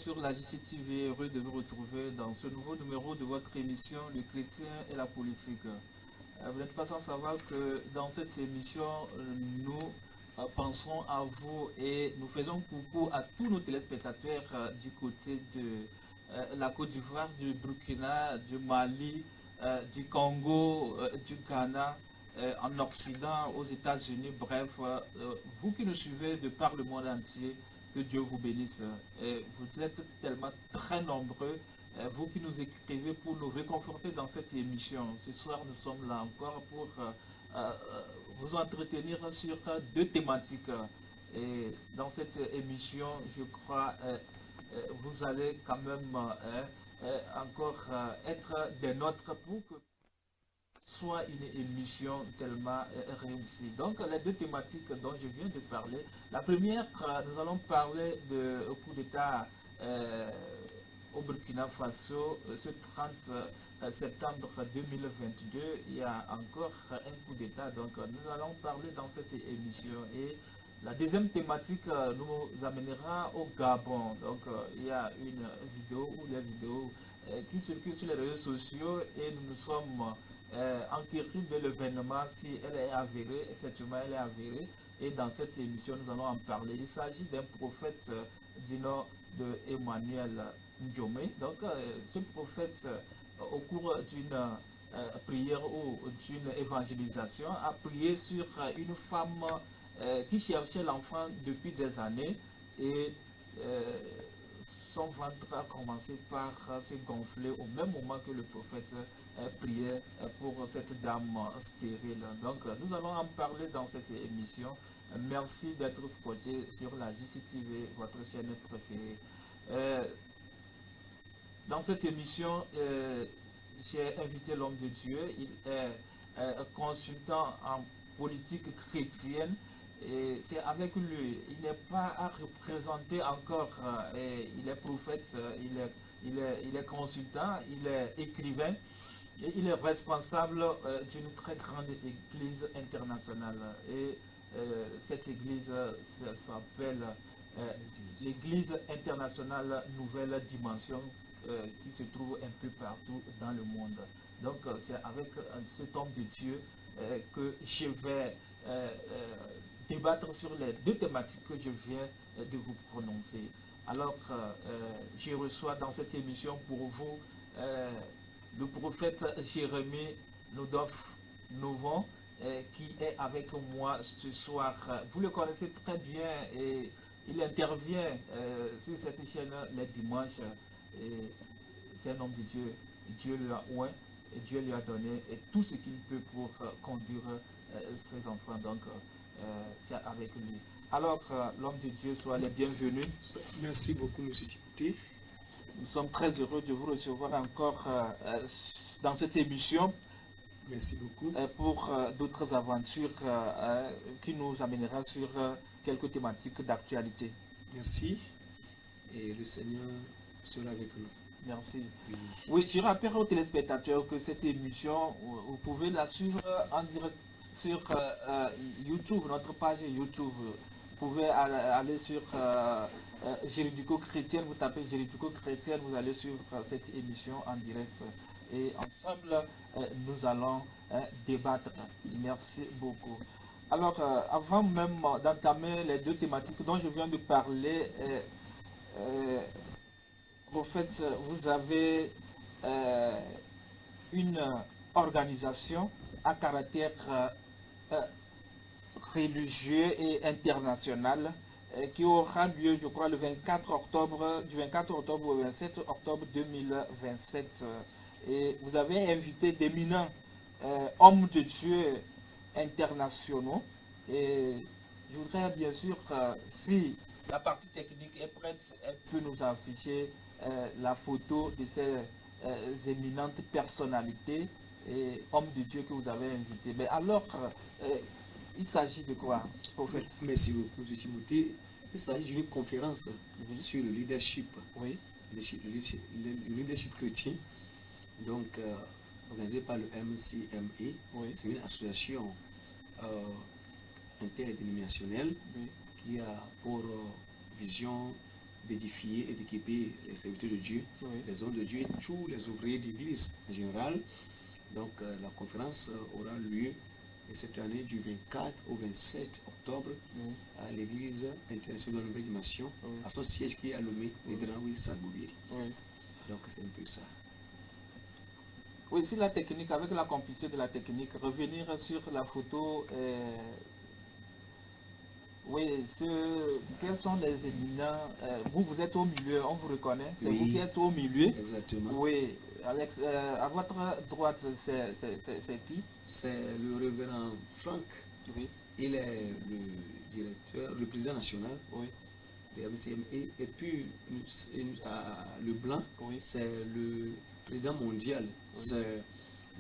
sur la JCTV, heureux de vous retrouver dans ce nouveau numéro de votre émission Le chrétien et la politique. Vous n'êtes pas sans savoir que dans cette émission, nous pensons à vous et nous faisons coucou à tous nos téléspectateurs du côté de la Côte d'Ivoire, du Burkina, du Mali, du Congo, du Ghana, en Occident, aux États-Unis, bref, vous qui nous suivez de par le monde entier, que Dieu vous bénisse. Vous êtes tellement très nombreux, vous qui nous écrivez pour nous réconforter dans cette émission. Ce soir, nous sommes là encore pour vous entretenir sur deux thématiques. Et dans cette émission, je crois, vous allez quand même encore être des nôtres pour que soit une émission tellement réussie. Donc les deux thématiques dont je viens de parler, la première, nous allons parler de coup d'État au Burkina Faso ce 30 septembre 2022. Il y a encore un coup d'État, donc nous allons parler dans cette émission. Et la deuxième thématique nous amènera au Gabon. Donc il y a une vidéo ou des vidéos qui circulent sur les réseaux sociaux et nous nous sommes enquérir de l'événement si elle est avérée. Effectivement elle est avérée, et dans cette émission nous allons en parler. Il s'agit d'un prophète du nom de Emmanuel Ndiomé. Donc ce prophète au cours d'une prière ou d'une évangélisation a prié sur une femme qui cherchait l'enfant depuis des années, et son ventre a commencé par se gonfler au même moment que le prophète priait pour cette dame stérile. Donc nous allons en parler dans cette émission. Merci d'être scotché sur la JCTV, votre chaîne préférée. Dans cette émission, j'ai invité l'homme de Dieu. Il est consultant en politique chrétienne. Et c'est avec lui. Il n'est pas à représenter encore. Il est prophète, il est consultant, il est écrivain. Et il est responsable d'une très grande église internationale. Et cette église s'appelle l'Église internationale Nouvelle Dimension, qui se trouve un peu partout dans le monde. Donc c'est avec cet homme de Dieu que je vais débattre sur les deux thématiques que je viens de vous prononcer. Alors, je reçois dans cette émission pour vous le prophète Jérémie Nouvon, qui est avec moi ce soir. Vous le connaissez très bien et il intervient sur cette chaîne les dimanches. C'est un homme de Dieu. Dieu lui a oint et Dieu lui a donné et tout ce qu'il peut pour conduire ses enfants. Donc, c'est avec lui. Alors, l'homme de Dieu, soit les bienvenus. Merci beaucoup, M. Timothée. Nous sommes très heureux de vous recevoir encore dans cette émission. Merci beaucoup. Pour d'autres aventures qui nous amènera sur quelques thématiques d'actualité. Merci. Et le Seigneur sera avec nous. Merci. Oui, je rappelle aux téléspectateurs que cette émission, vous pouvez la suivre en direct sur YouTube, notre page YouTube. Vous pouvez aller sur Jéridico Chrétienne, vous tapez Jéridico Chrétienne, vous allez suivre cette émission en direct. Et ensemble, nous allons débattre. Merci beaucoup. Alors, avant même d'entamer les deux thématiques dont je viens de parler, en fait, vous avez une organisation à caractère religieux et international qui aura lieu, je crois, le 24 octobre, du 24 octobre au 27 octobre 2027. Et vous avez invité d'éminents hommes de Dieu internationaux. Et je voudrais bien sûr, si la partie technique est prête, elle peut nous afficher la photo de ces éminentes personnalités et hommes de Dieu que vous avez invités. Mais alors, il s'agit de quoi, prophète? Merci beaucoup, M. Timothée. Il s'agit d'une conférence sur le leadership. Oui. Le leadership chrétien, donc organisée par le MCME. Oui. C'est une association interdénominationnelle qui a pour vision d'édifier et d'équiper les serviteurs de Dieu, les hommes de Dieu et tous les ouvriers d'église en général. Donc la conférence aura lieu cette année du 24 au 27 octobre à l'église internationale de Nouvelle Dimension, à son siège qui est à Lomé, les Dranouilles Saint-Bouvier. Donc c'est un peu ça. Oui, si la technique, avec la complicité de la technique, revenir sur la photo, oui, quels sont les éminents, vous êtes au milieu, on vous reconnaît, c'est vous qui êtes au milieu. Exactement. Oui, Alex, à votre droite, c'est qui? C'est le révérend Franck. Oui. Il est le directeur, le président national. Oui. Et puis, le blanc, c'est le président mondial. C'est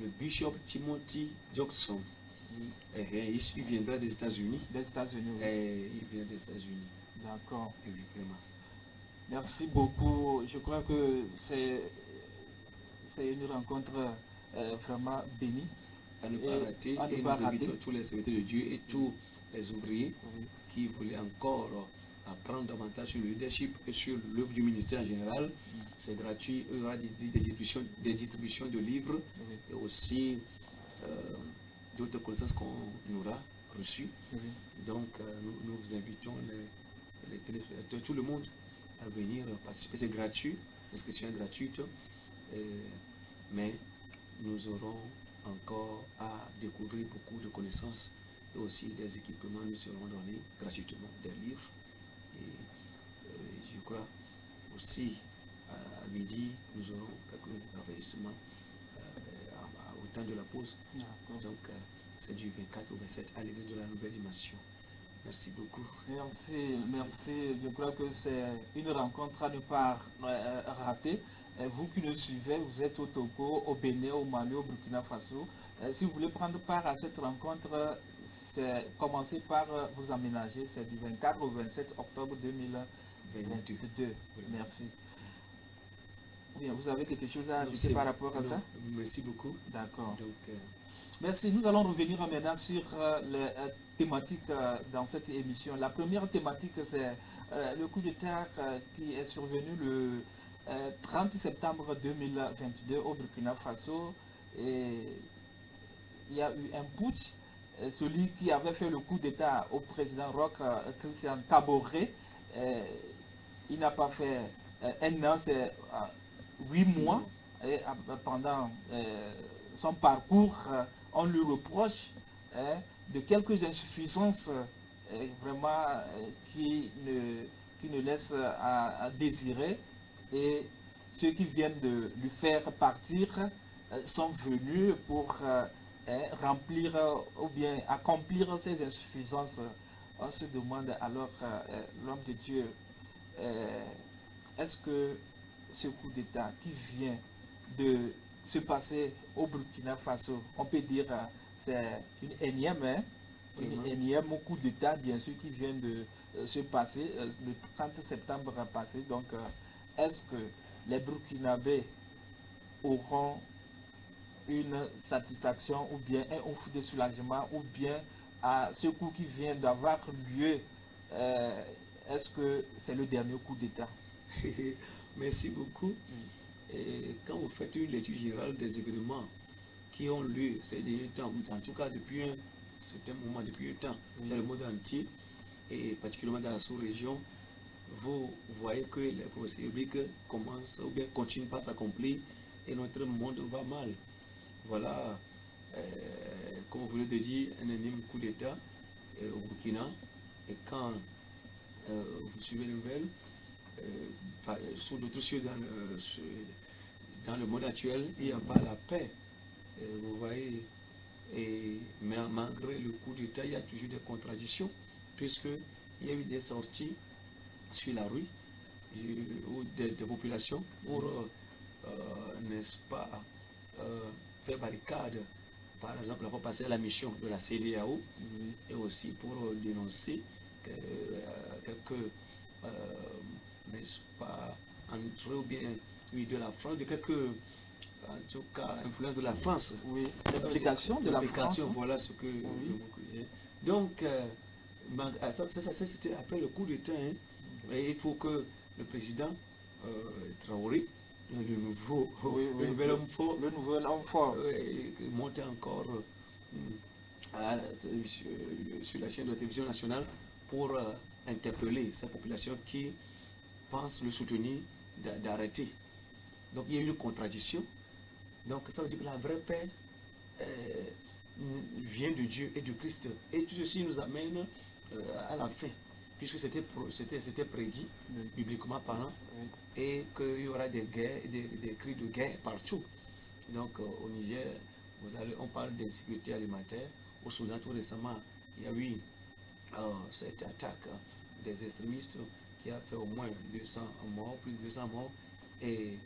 le bishop Timothy Jackson. Il viendra des États-Unis. Des États-Unis, oui. Il vient des États-Unis. D'accord. Oui, vraiment. Merci beaucoup. Je crois que c'est une rencontre vraiment bénie. À ne pas rater. Et nous invitons tous les serviteurs de Dieu et tous les ouvriers qui voulaient encore apprendre davantage sur le leadership et sur l'œuvre du ministère en général. C'est gratuit. Il y aura des distributions de livres et aussi d'autres connaissances qu'on aura reçues. Donc nous vous invitons les téléspectateurs, tout le monde à venir participer. C'est gratuit, l'inscription est gratuite, mais nous aurons encore à découvrir beaucoup de connaissances et aussi des équipements nous seront donnés gratuitement, des livres. Et je crois aussi à midi, nous aurons quelques enregistrements au temps de la pause. Donc c'est du 24 au 27 à l'église de la Nouvelle Dimension. Merci beaucoup. Merci, merci. Je crois que c'est une rencontre à ne pas rater. Vous qui nous suivez, vous êtes au Togo, au Bénin, au Mali, au Burkina Faso. Si vous voulez prendre part à cette rencontre, commencez par vous aménager. C'est du 24 au 27 octobre 2022. Merci. Bien, vous avez quelque chose à ajouter par rapport à ça? Merci beaucoup. D'accord. Merci. Nous allons revenir maintenant sur les thématiques dans cette émission. La première thématique, c'est le coup d'État qui est survenu le 30 septembre 2022 au Burkina Faso. Et il y a eu un putsch. Celui qui avait fait le coup d'État au président Roch Christian Kaboré, il n'a pas fait un an, c'est 8 mois. Et pendant son parcours, on lui reproche de quelques insuffisances vraiment qui ne laissent à désirer. Et ceux qui viennent de lui faire partir sont venus pour remplir ou bien accomplir ces insuffisances. On se demande alors, l'homme de Dieu, est-ce que ce coup d'État qui vient de se passer au Burkina Faso, on peut dire c'est une énième coup d'État, bien sûr, qui vient de se passer le 30 septembre passé. Donc, est-ce que les Burkinabés auront une satisfaction ou bien un ouf de soulagement, ou bien à ce coup qui vient d'avoir lieu, est-ce que c'est le dernier coup d'État? Merci beaucoup. Et quand vous faites une lecture générale des événements qui ont lieu ces derniers temps, en tout cas depuis un certain moment, depuis un temps, dans le monde entier, et particulièrement dans la sous-région, vous voyez que les procès bibliques commencent ou bien continuent pas à s'accomplir et notre monde va mal. Voilà, comme vous venez de dire, un énième coup d'État au Burkina. Et quand vous suivez les nouvelles, sur d'autres cieux dans le monde actuel, il n'y a pas la paix. Vous voyez, mais malgré le coup d'État, il y a toujours des contradictions, puisqu'il y a eu des sorties sur la rue ou des populations pour, n'est-ce pas, faire barricade, par exemple, pour passer à la mission de la CEDEAO, et aussi pour dénoncer quelques, n'est-ce pas, entrées ou bien de la France, de quelques, en tout cas, influence de la France. Oui, l'application de la France. Voilà ce que... Donc, ça c'était après le coup d'État, hein. Et il faut que le président Traoré, le nouveau, Oui, le oui, nouvel homme fort, le nouvel homme fort. monte encore sur la chaîne de télévision nationale pour interpeller ces populations qui pensent le soutenir d'arrêter. Donc il y a eu une contradiction. Donc ça veut dire que la vraie paix vient de Dieu et du Christ. Et tout ceci nous amène à la fin, puisque c'était prédit, bibliquement parlant, et qu'il y aura des guerres, des cris de guerre partout. Donc au Niger, on parle d'insécurité alimentaire. Au Soudan, tout récemment, il y a eu cette attaque des extrémistes qui a fait au moins 200 morts, plus de 200 morts. Et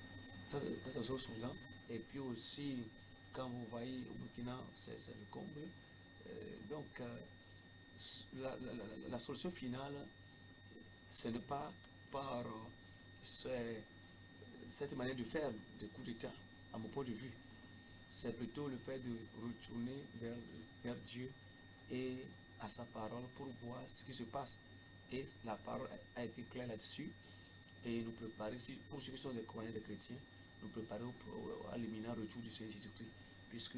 ça c'est au Soudan. Et puis aussi, quand vous voyez au Burkina, c'est le comble. Donc, la solution finale, ce n'est pas par cette manière de faire des coups d'État, à mon point de vue. C'est plutôt le fait de retourner vers Dieu et à sa parole pour voir ce qui se passe. Et la parole a été claire là-dessus. Et nous préparer, pour ceux qui sont des croyants, des chrétiens, nous préparer à l'imminent retour du Seigneur Jésus-Christ. Puisque,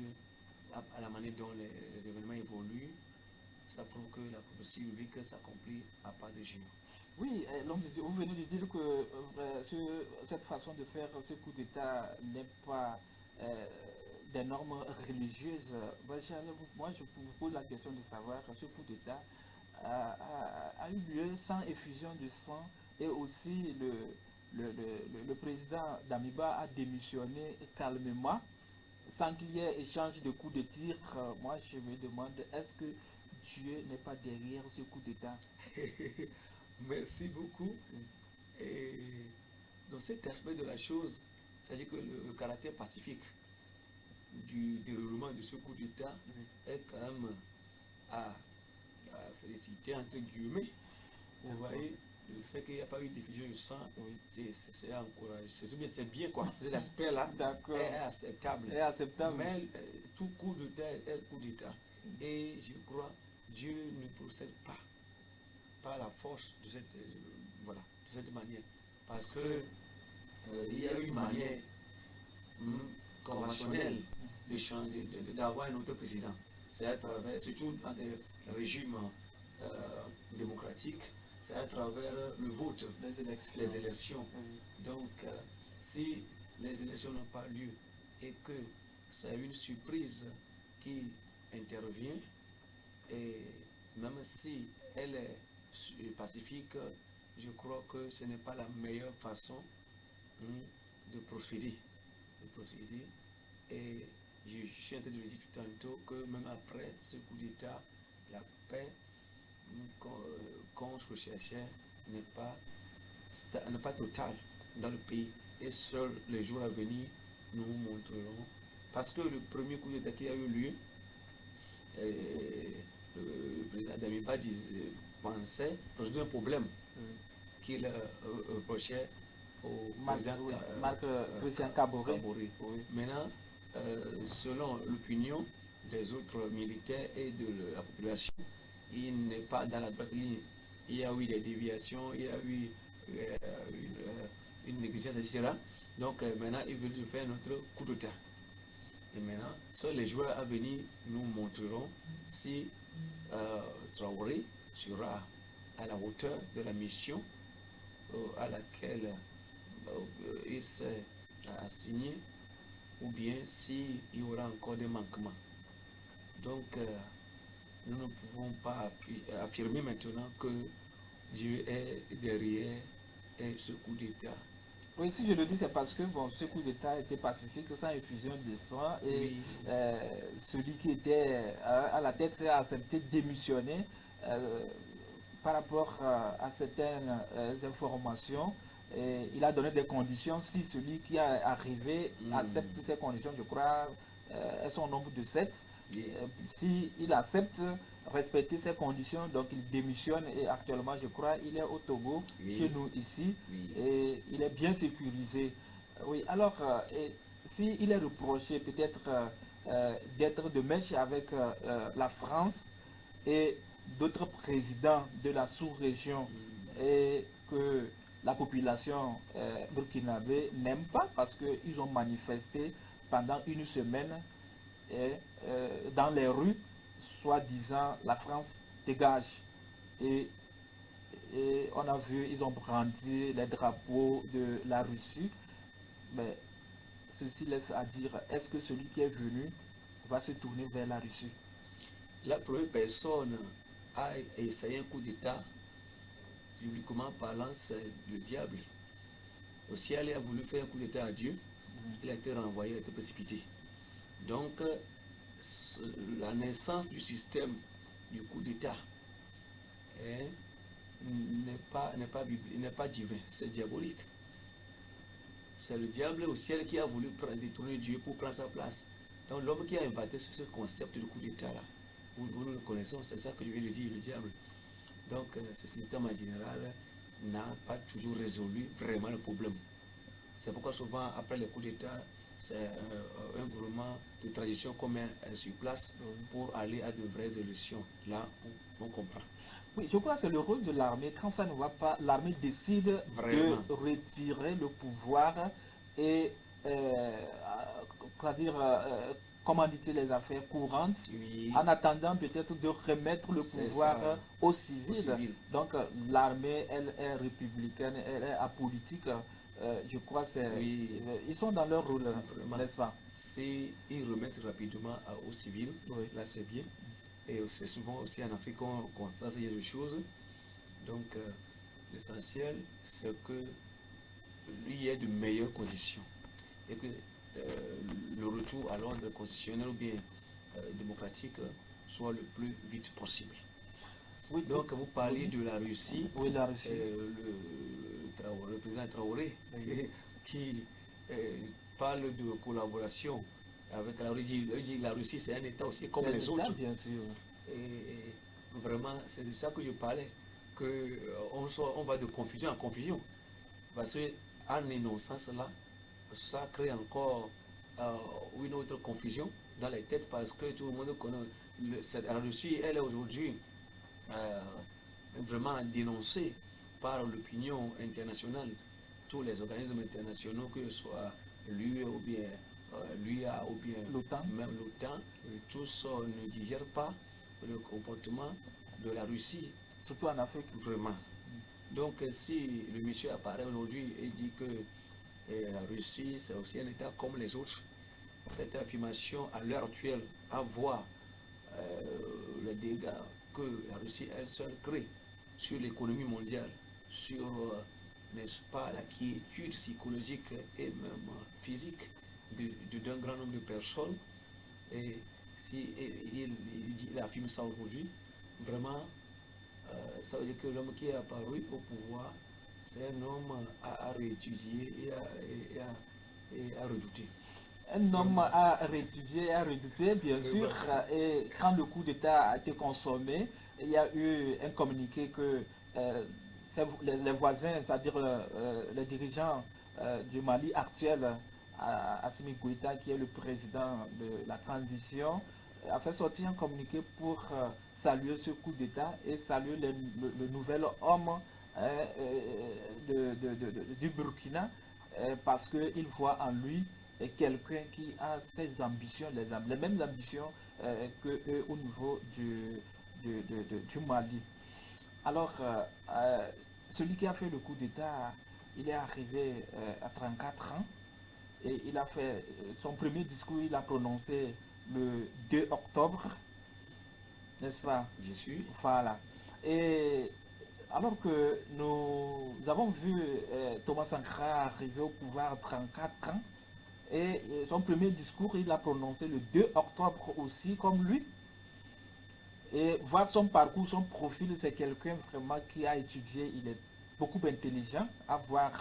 à la manière dont les événements évoluent, ça prouve que la prophétie biblique s'accomplit à pas de géant. Oui, l'homme de Dieu, vous venez de dire que cette façon de faire ce coup d'État n'est pas des normes religieuses. Moi, je vous pose la question de savoir ce coup d'État a eu lieu sans effusion de sang et aussi le président Damiba a démissionné calmement sans qu'il y ait échange de coups de tir. Moi, je me demande, est-ce que Dieu n'est pas derrière ce coup d'État? Merci beaucoup. Et dans cet aspect de la chose, c'est-à-dire que le caractère pacifique du déroulement de ce coup d'État est quand même à féliciter entre guillemets. Vous voyez, le fait qu'il n'y a pas eu de diffusion de sang, c'est encouragé. C'est bien quoi. C'est l'aspect là est acceptable. Mais tout coup d'État est coup d'État. Et je crois Dieu ne procède pas par la force de cette manière. Parce que il y a une manière conventionnelle d'avoir un autre président. C'est à travers, surtout dans des régimes démocratiques, c'est à travers le vote, les élections. Donc, si les élections n'ont pas lieu et que c'est une surprise qui intervient, et même si elle est pacifique, je crois que ce n'est pas la meilleure façon de procéder. Et je suis en train de le dire tout tantôt que même après ce coup d'État, la paix qu'on recherchait n'est pas totale dans le pays. Et seuls les jours à venir nous montreront. Parce que le premier coup d'État qui a eu lieu, le président Damiba pensait résoudre un problème qu'il reprochait au Christian Kaboré. Maintenant, selon l'opinion des autres militaires et de la population, il n'est pas dans la droite ligne. Il y a eu des déviations, il y a eu une négligence, etc. Donc maintenant, ils veulent faire notre coup d'État. Et maintenant, seuls les joueurs à venir nous montreront si Traoré sera à la hauteur de la mission à laquelle il s'est assigné, ou bien s'il y aura encore des manquements. Donc, nous ne pouvons pas affirmer maintenant que Dieu est derrière ce coup d'État. Oui, si je le dis, c'est parce que ce coup d'État était pacifique, sans effusion de sang, et celui qui était à la tête a accepté de démissionner par rapport à certaines informations. Et il a donné des conditions. Si celui qui est arrivé accepte ces conditions, je crois, elles sont au nombre de 7. S'il accepte respecter ces conditions, donc il démissionne et actuellement, je crois, il est au Togo, chez nous ici, et il est bien sécurisé. Oui, alors, s'il est reproché peut-être d'être de mèche avec la France et d'autres présidents de la sous-région, et que la population burkinabé n'aime pas parce qu'ils ont manifesté pendant une semaine et, dans les rues, soi-disant la France dégage. Et, et on a vu, ils ont brandi les drapeaux de la Russie. Mais ceci laisse à dire, est-ce que celui qui est venu va se tourner vers la Russie? La première personne a essayé un coup d'État, publiquement parlant, c'est le diable. Aussi, elle a voulu faire un coup d'État à Dieu, il a été renvoyé, il a été précipité. Donc, la naissance du système du coup d'État n'est pas divin, c'est diabolique. C'est le diable au ciel qui a voulu détourner Dieu pour prendre sa place. Donc l'homme qui a inventé ce concept de coup d'État là, nous le connaissons, c'est ça que je viens de dire, le diable. Donc ce système en général n'a pas toujours résolu vraiment le problème. C'est pourquoi souvent après les coups d'État, c'est un gouvernement de transition commun sur place pour aller à de vraies élections. Là, on comprend. Oui, je crois que c'est le rôle de l'armée. Quand ça ne va pas, l'armée décide Vraiment de retirer le pouvoir et commanditer les affaires courantes, oui, en attendant peut-être de remettre le pouvoir ça, aux civils. civil. Donc l'armée, elle est républicaine, elle est apolitique. Je crois que Oui. ils sont dans leur rôle, n'est-ce pas? Si ils remettent rapidement aux civils, Oui. là c'est bien. Et c'est souvent aussi en Afrique qu'on constate ces choses. Donc l'essentiel, c'est qu'il y ait de meilleures conditions. Et que le retour à l'ordre constitutionnel ou bien démocratique soit le plus vite possible. Oui, donc vous parlez de la Russie. Oui, la Russie. Le président Traoré qui parle de collaboration avec la Russie. Il dit que la Russie c'est un État aussi comme les autres. Bien sûr. Et vraiment, c'est de ça que je parlais, qu'on va de confusion en confusion. Parce qu'en énonçant cela, ça crée encore une autre confusion dans les têtes parce que tout le monde connaît. La Russie, elle est aujourd'hui vraiment dénoncée par l'opinion internationale, tous les organismes internationaux, que ce soit l'UE ou bien l'UA ou bien même l'OTAN, tous ne digèrent pas le comportement de la Russie. Surtout en Afrique. Vraiment. Donc si le monsieur apparaît aujourd'hui et dit que la Russie c'est aussi un État comme les autres, cette affirmation à l'heure actuelle envoie les dégâts que la Russie elle seule crée sur l'économie mondiale, sur n'est-ce pas, la quiétude psychologique et même physique d'un grand nombre de personnes. Et si il affirme ça aujourd'hui, vraiment, ça veut dire que l'homme qui est apparu au pouvoir, c'est un homme à réétudier et à redouter. Un homme à réétudier et à redouter, bien sûr. Et quand le coup d'État a été consommé, il y a eu un communiqué que les voisins, c'est-à-dire les dirigeants du Mali actuel, Assimi Goïta, qui est le président de la transition, a fait sortir un communiqué pour saluer ce coup d'État et saluer le nouvel homme du Burkina parce qu'il voit en lui quelqu'un qui a ses ambitions, les mêmes ambitions qu'au niveau du Mali. Alors, celui qui a fait le coup d'État, il est arrivé à 34 ans et il a fait son premier discours, il a prononcé le 2 octobre, n'est-ce pas? Je suis. Voilà. Et alors que nous avons vu Thomas Sankara arriver au pouvoir à 34 ans, et son premier discours, il a prononcé le 2 octobre aussi, comme lui. Et voir son parcours, son profil, c'est quelqu'un vraiment qui a étudié, il est beaucoup intelligent, à voir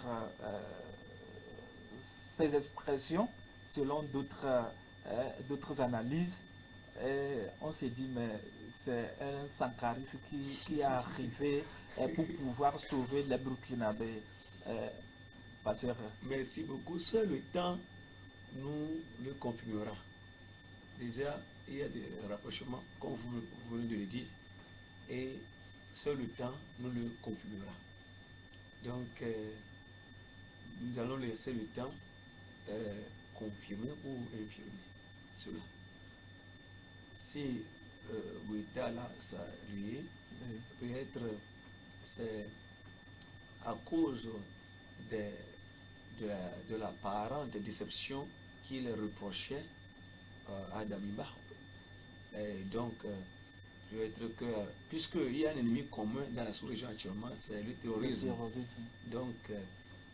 ses expressions selon d'autres analyses. Et on s'est dit, mais c'est un sankariste qui est arrivé pour pouvoir sauver les Burkinabés. Merci beaucoup. Seul le temps nous le confirmera. Déjà, il y a des rapprochements, comme vous venez de le dire, et seul le temps nous le confirmera. Donc, nous allons laisser le temps confirmer ou infirmer cela. Si Ouida l'a salué, peut-être c'est à cause de l'apparente déception qu'il reprochait à Damiba. Et donc, peut-être que, puisqu'il y a un ennemi commun dans la sous-région actuellement, c'est le terrorisme. Donc,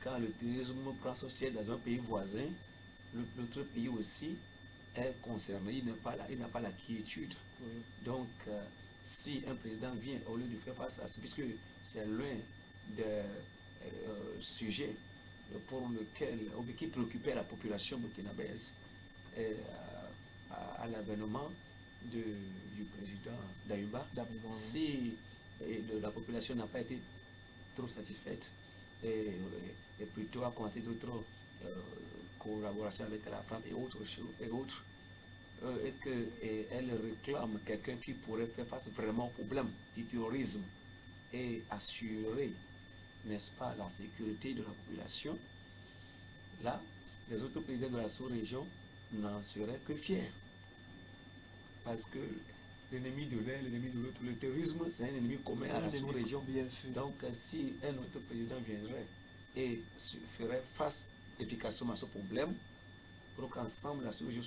quand le terrorisme prend son siège dans un pays voisin, l'autre pays aussi est concerné, il n'a pas la quiétude. Donc, si un président vient, au lieu de faire face à ça, puisque c'est l'un des sujets pour lequel, qui préoccupait la population burkinabèse, à l'avènement du président Dayuba, si la population n'a pas été trop satisfaite et plutôt a commenté d'autres collaborations avec la France et autres, et qu'elle réclame quelqu'un qui pourrait faire face vraiment au problème du terrorisme et assurer, n'est-ce pas, la sécurité de la population, là, les autres présidents de la sous-région n'en seraient que fiers. Parce que l'ennemi de l'un, l'ennemi de l'autre, le terrorisme, c'est un ennemi commun à la sous-région. Donc, si un autre président viendrait et ferait face efficacement à ce problème, pour qu'ensemble la sous-région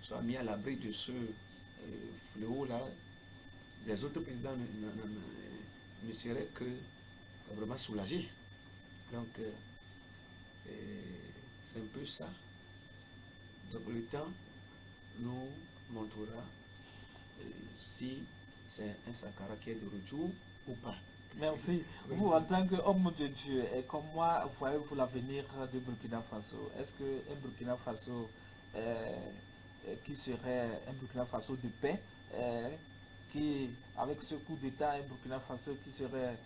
soit mis à l'abri de ce fléau-là, les autres présidents ne seraient que vraiment soulagés. Donc, c'est un peu ça. Donc, le temps nous montrera si c'est un Sankara qui est de retour ou pas. Merci. Vous, en tant qu'homme de Dieu, et comme moi, voyez-vous l'avenir de Burkina Faso? Est-ce qu'un Burkina Faso qui serait un Burkina Faso de paix, qui, avec ce coup d'État, un Burkina Faso qui serait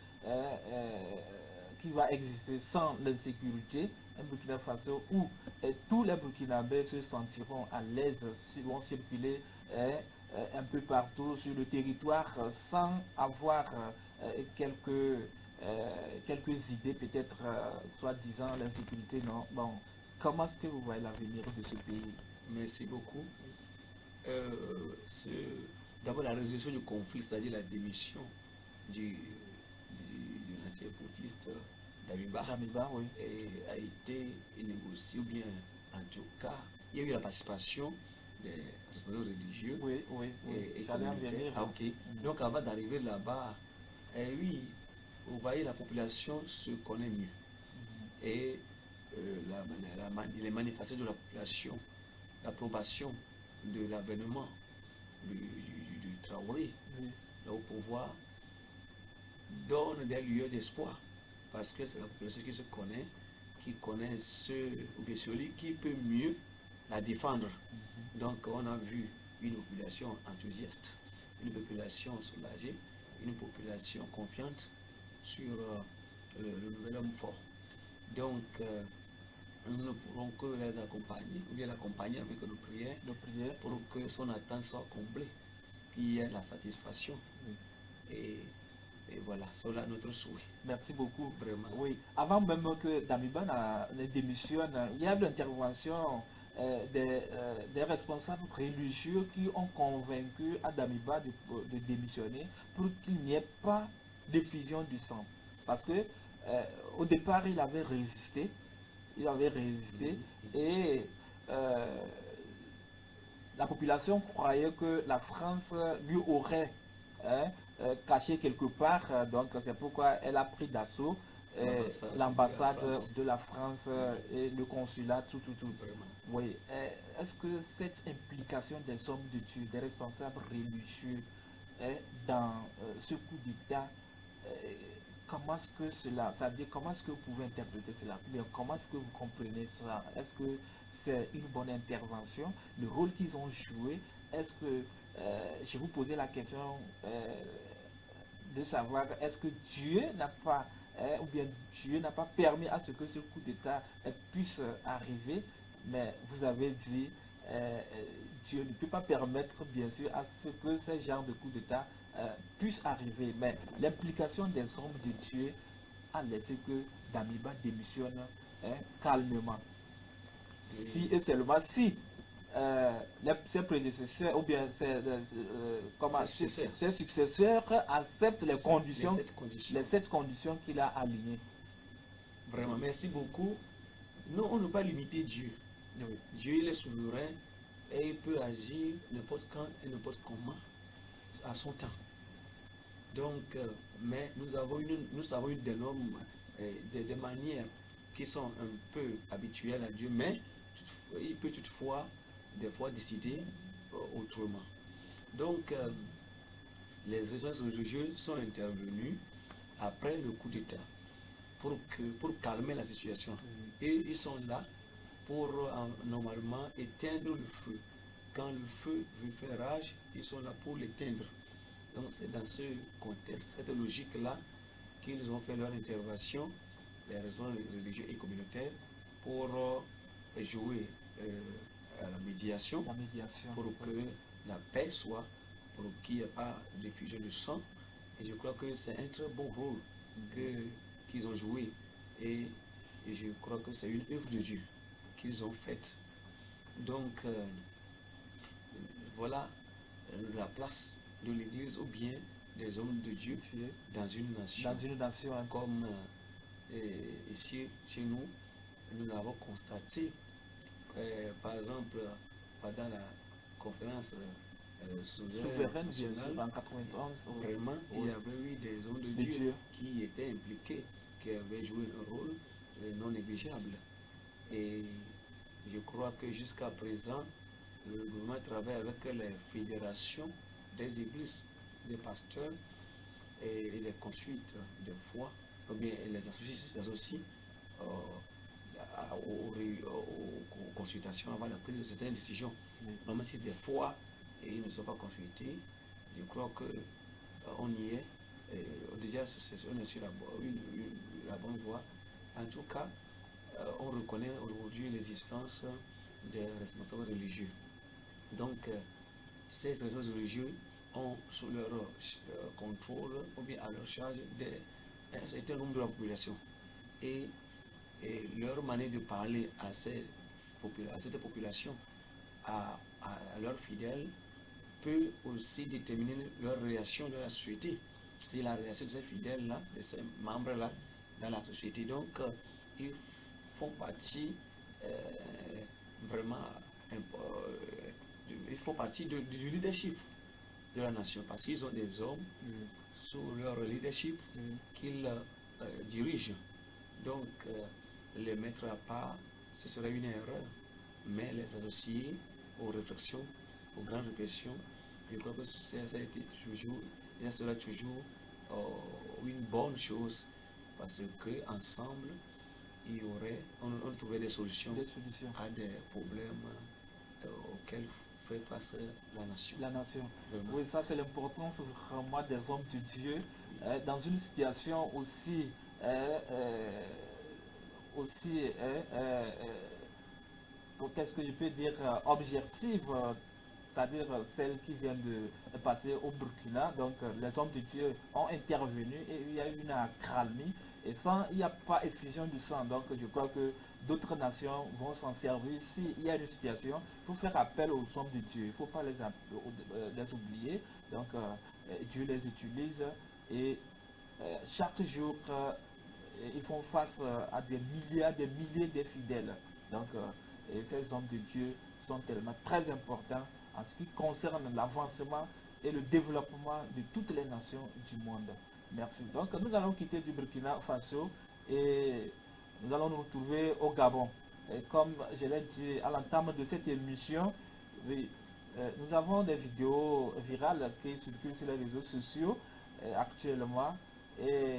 qui va exister sans l'insécurité, un Burkina Faso où tous les Burkinabés se sentiront à l'aise, vont circuler un peu partout sur le territoire sans avoir quelques idées, peut-être soi-disant l'insécurité. Non. Bon, comment est-ce que vous voyez l'avenir de ce pays? Merci beaucoup. D'abord, la résolution du conflit, c'est-à-dire la démission de l'ancien portiste Damiba, oui. a été négociée, ou bien en tout cas, il y a eu la participation des responsables religieux. Oui. Et communautaires. Ah, okay. Donc, avant d'arriver là-bas, oui, vous voyez, la population se connaît mieux. Et les manifestations de la population, l'approbation de l'avènement du Traoré au pouvoir donne des lieux d'espoir, parce que c'est la population qui se connaît, qui connaît celui qui peut mieux la défendre. Donc on a vu une population enthousiaste, une population soulagée, une population confiante sur le nouvel homme fort. Donc nous ne pourrons que les accompagner, ou bien l'accompagner avec nos prières, pour que son attente soit comblée, qu'il y ait la satisfaction. Et voilà, cela notre souhait. Merci beaucoup. Vraiment. Oui. Avant même que Damiba ne démissionne, il y a eu l'intervention des responsables religieux qui ont convaincu à Damiba de démissionner pour qu'il n'y ait pas d'effusion du sang. Parce que au départ, il avait résisté. Et la population croyait que la France lui aurait caché quelque part, donc c'est pourquoi elle a pris d'assaut l'ambassade de la France et le consulat, tout. Oui. Est-ce que cette implication des hommes de Dieu, des responsables religieux dans ce coup d'État, comment est-ce que cela, c'est-à-dire comment est-ce que vous pouvez interpréter cela? Mais comment est-ce que vous comprenez cela? Est-ce que c'est une bonne intervention? Le rôle qu'ils ont joué, est-ce que, je vous posais la question de savoir, est-ce que Dieu n'a pas, ou bien Dieu n'a pas permis à ce que ce coup d'État puisse arriver, mais vous avez dit, Dieu ne peut pas permettre, bien sûr, à ce que ce genre de coup d'État puisse arriver, mais l'implication des hommes de Dieu a laissé que Damiba démissionne calmement. Si et seulement si ses prédécesseurs ou bien ses successeurs acceptent les conditions, les 7 conditions qu'il a alignées. Vraiment, merci beaucoup. Non, on ne peut pas limiter Dieu. Oui. Dieu, il est souverain et il peut agir n'importe quand et n'importe comment à son temps. Donc, mais nous avons des normes, des manières qui sont un peu habituelles à Dieu, mais il peut toutefois des fois décider autrement. Donc, les autorités religieuses sont intervenues après le coup d'État pour calmer la situation. Et ils sont là pour normalement éteindre le feu. Quand le feu veut faire rage, ils sont là pour l'éteindre. Donc c'est dans ce contexte, cette logique-là, qu'ils ont fait leur intervention, les raisons religieuses et communautaires, pour jouer à la médiation, pour que la paix soit, pour qu'il n'y ait pas de fusion de sang. Et je crois que c'est un très bon rôle qu'ils ont joué. Et je crois que c'est une œuvre de Dieu qu'ils ont faite. Donc, voilà la place de l'Église ou bien des hommes de Dieu dans une nation. Dans une nation, hein. Comme ici, chez nous, nous l'avons constaté. Par exemple, pendant la conférence souveraine, bien sûr, en 91, vraiment, il y avait eu des hommes de Dieu qui étaient impliqués, qui avaient joué un rôle non négligeable. Et je crois que jusqu'à présent, le gouvernement travaille avec les fédérations des églises, des pasteurs et les consultes de foi, ou bien les associe aux consultations avant la prise de certaines décisions. Même si des fois ils ne sont pas consultés, je crois qu'on y est. Déjà, on est sur la bonne voie. En tout cas, on reconnaît aujourd'hui l'existence des responsables religieux. Donc, ces responsables religieux ont sous leur contrôle ou bien à leur charge un certain nombre de la population. Et leur manière de parler à cette population, à leurs fidèles, peut aussi déterminer leur réaction dans la société. C'est la réaction de ces fidèles-là, de ces membres-là dans la société. Donc, ils font partie vraiment, ils font partie du leadership de la nation, parce qu'ils ont des hommes sous leur leadership qu'ils dirigent. Donc, les mettre à part, ce serait une erreur, mais les associer aux réflexions, aux grandes réflexions, je crois que ça a été toujours, et ça sera toujours une bonne chose, parce qu'ensemble, on trouverait des solutions à des problèmes auxquels fait face la nation. La nation. Oui, ça c'est l'importance vraiment des hommes de Dieu dans une situation aussi qu'est-ce que je peux dire, objective, c'est-à-dire celle qui vient de passer au Burkina. Donc les hommes de Dieu ont intervenu et il y a eu une accalmie. Et sans, il n'y a pas effusion du sang. Donc je crois que d'autres nations vont s'en servir. S'il y a une situation, il faut faire appel aux hommes de Dieu. Il ne faut pas les oublier. Donc Dieu les utilise et chaque jour, ils font face à des milliers de fidèles. Donc et ces hommes de Dieu sont tellement très importants en ce qui concerne l'avancement et le développement de toutes les nations du monde. Merci. Donc nous allons quitter du Burkina Faso et nous allons nous retrouver au Gabon. Et comme je l'ai dit à l'entame de cette émission, oui, nous avons des vidéos virales qui circulent sur les réseaux sociaux actuellement. Et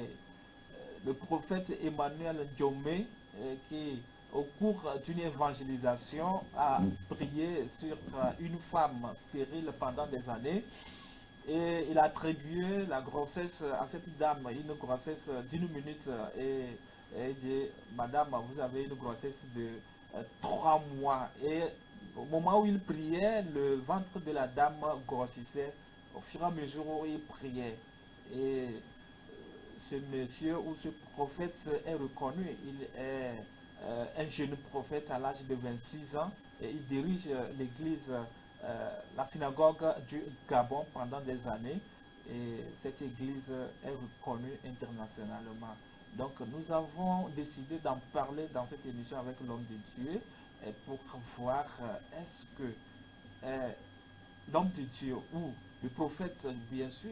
le prophète Emmanuel Diomé, qui au cours d'une évangélisation a prié sur une femme stérile pendant des années. Et il a attribué la grossesse à cette dame, une grossesse d'1 minute. Et dit, madame, vous avez une grossesse de 3 mois. Et au moment où il priait, le ventre de la dame grossissait au fur et à mesure où il priait. Et ce monsieur ou ce prophète est reconnu. Il est un jeune prophète à l'âge de 26 ans et il dirige l'église, la synagogue du Gabon pendant des années. Et cette église est reconnue internationalement. Donc nous avons décidé d'en parler dans cette émission avec l'homme de Dieu pour voir est-ce que l'homme de Dieu ou le prophète, bien sûr,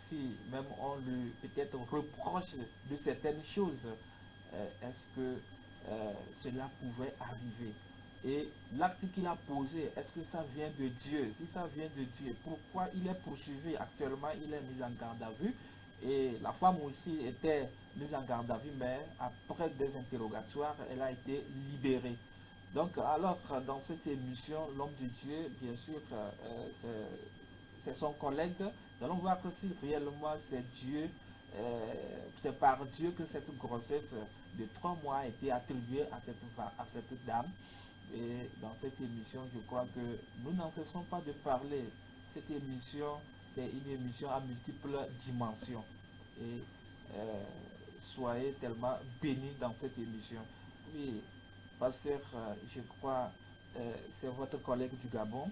si même on lui peut-être reproche de certaines choses, est-ce que cela pouvait arriver? Et l'acte qu'il a posé, est-ce que ça vient de Dieu? Si ça vient de Dieu, pourquoi il est poursuivi? Actuellement, il est mis en garde à vue. Et la femme aussi était mise en garde à vue, mais après des interrogatoires, elle a été libérée. Donc, alors, dans cette émission, l'homme de Dieu, bien sûr, c'est son collègue. Nous allons voir que si réellement c'est Dieu, c'est par Dieu que cette grossesse de 3 mois a été attribuée à cette dame. Et dans cette émission, je crois que nous n'en cessons pas de parler. Cette émission, c'est une émission à multiples dimensions. Et soyez tellement bénis dans cette émission. Oui, pasteur, je crois, c'est votre collègue du Gabon.